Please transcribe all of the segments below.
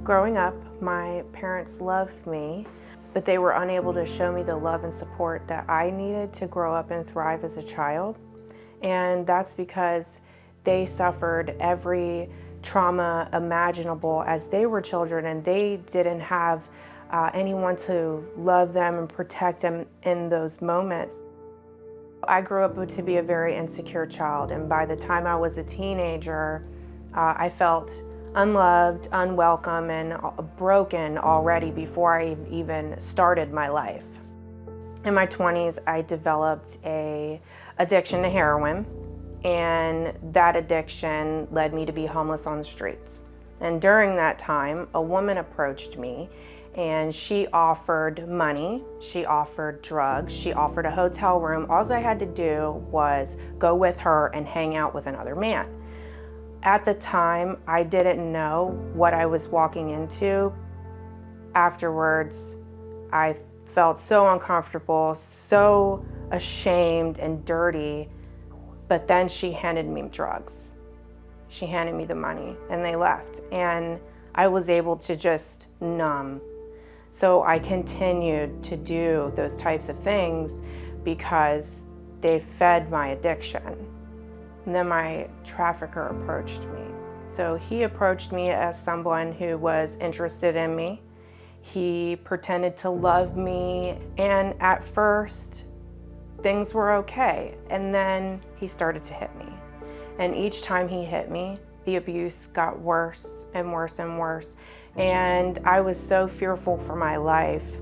Growing up, my parents loved me, but they were unable to show me the love and support that I needed to grow up and thrive as a child. And that's because they suffered every trauma imaginable as they were children, and they didn't have anyone to love them and protect them in those moments. I grew up to be a very insecure child, and by the time I was a teenager, I felt unloved, unwelcome, and broken already before I even started my life. In my 20s, I developed an addiction to heroin, and that addiction led me to be homeless on the streets. And during that time, a woman approached me, and she offered money, she offered drugs, she offered a hotel room. All I had to do was go with her and hang out with another man. At the time, I didn't know what I was walking into. Afterwards, I felt so uncomfortable, so ashamed and dirty, but then she handed me drugs. She handed me the money and they left, and I was able to just numb. So I continued to do those types of things because they fed my addiction. And then my trafficker approached me. So he approached me as someone who was interested in me. He pretended to love me, and at first, things were okay. And then he started to hit me. And each time he hit me, the abuse got worse and worse and worse. And I was so fearful for my life,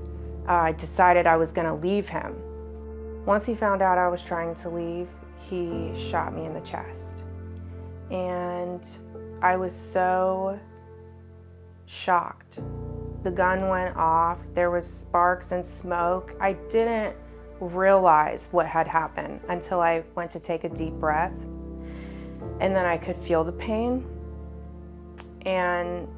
I decided I was gonna leave him. Once he found out I was trying to leave, he shot me in the chest. And I was so shocked. The gun went off, there was sparks and smoke. I didn't realize what had happened until I went to take a deep breath. And then I could feel the pain. And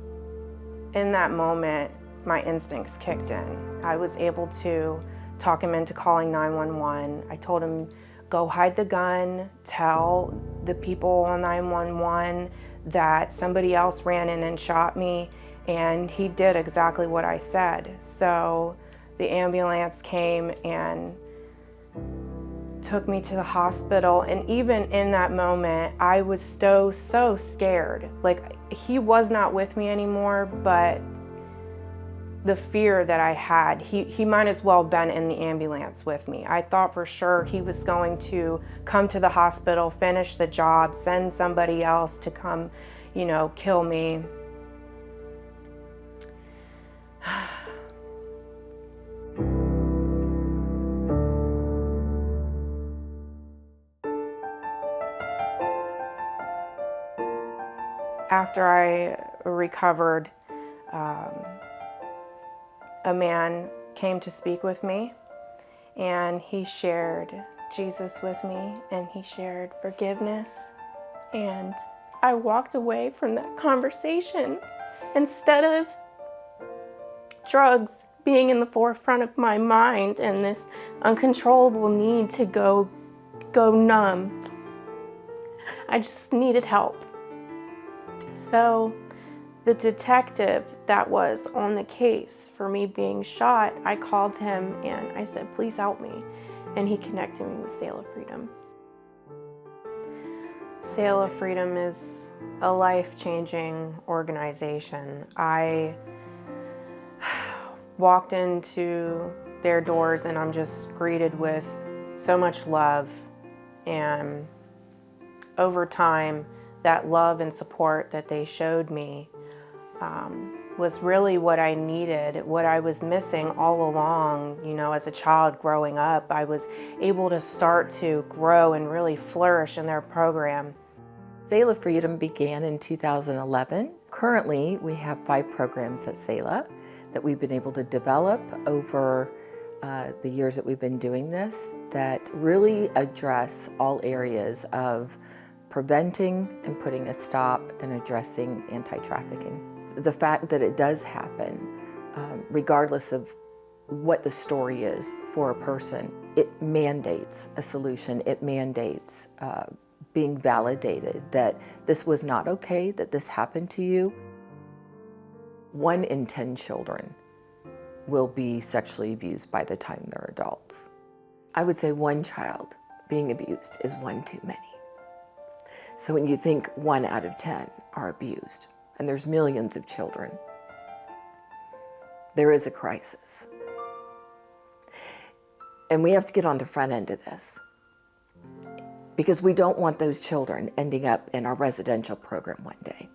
in that moment, my instincts kicked in. I was able to talk him into calling 911. I told him, go hide the gun, tell the people on 911 that somebody else ran in and shot me, and he did exactly what I said. So the ambulance came and took me to the hospital, and even in that moment, I was so scared. Like, he was not with me anymore, but the fear that I had, he might as well have been in the ambulance with me. I thought for sure he was going to come to the hospital, finish the job, send somebody else to come, kill me. After I recovered, a man came to speak with me, and he shared Jesus with me, and he shared forgiveness. And I walked away from that conversation. Instead of drugs being in the forefront of my mind and this uncontrollable need to go numb, I just needed help. So the detective that was on the case for me being shot, I called him and I said, please help me. And he connected me with Selah Freedom. Selah Freedom is a life-changing organization. I walked into their doors and I'm just greeted with so much love. And over time, that love and support that they showed me was really what I needed, what I was missing all along. As a child growing up, I was able to start to grow and really flourish in their program. Selah Freedom began in 2011. Currently, we have 5 programs at Selah that we've been able to develop over the years that we've been doing this that really address all areas of preventing and putting a stop and addressing anti-trafficking. The fact that it does happen, regardless of what the story is for a person, it mandates a solution. It mandates being validated that this was not okay, that this happened to you. 1 in 10 children will be sexually abused by the time they're adults. I would say 1 child being abused is 1 too many. So when you think 1 out of 10 are abused, and there's millions of children, there is a crisis. And we have to get on the front end of this, because we don't want those children ending up in our residential program one day.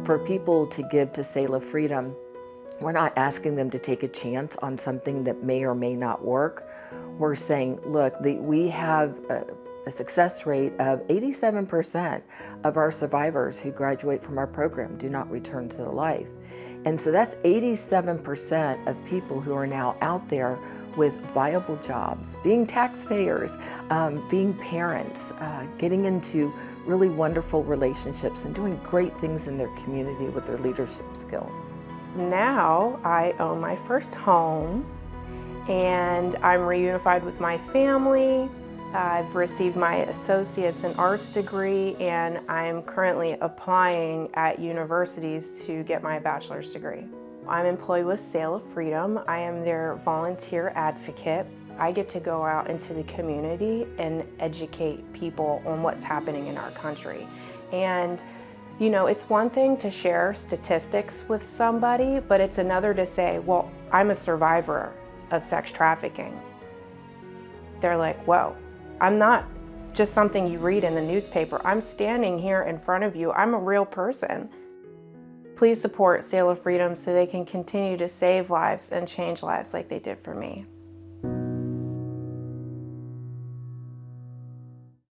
For people to give to Selah Freedom, we're not asking them to take a chance on something that may or may not work. We're saying, look, we have a success rate of 87% of our survivors who graduate from our program do not return to the life. And so that's 87% of people who are now out there with viable jobs, being taxpayers, being parents, getting into really wonderful relationships and doing great things in their community with their leadership skills. Now I own my first home and I'm reunified with my family. I've received my associate's in arts degree and I'm currently applying at universities to get my bachelor's degree. I'm employed with Selah Freedom. I am their volunteer advocate. I get to go out into the community and educate people on what's happening in our country. And you know, it's one thing to share statistics with somebody, but it's another to say, well, I'm a survivor of sex trafficking. They're like, whoa, I'm not just something you read in the newspaper. I'm standing here in front of you. I'm a real person. Please support Selah Freedom so they can continue to save lives and change lives like they did for me.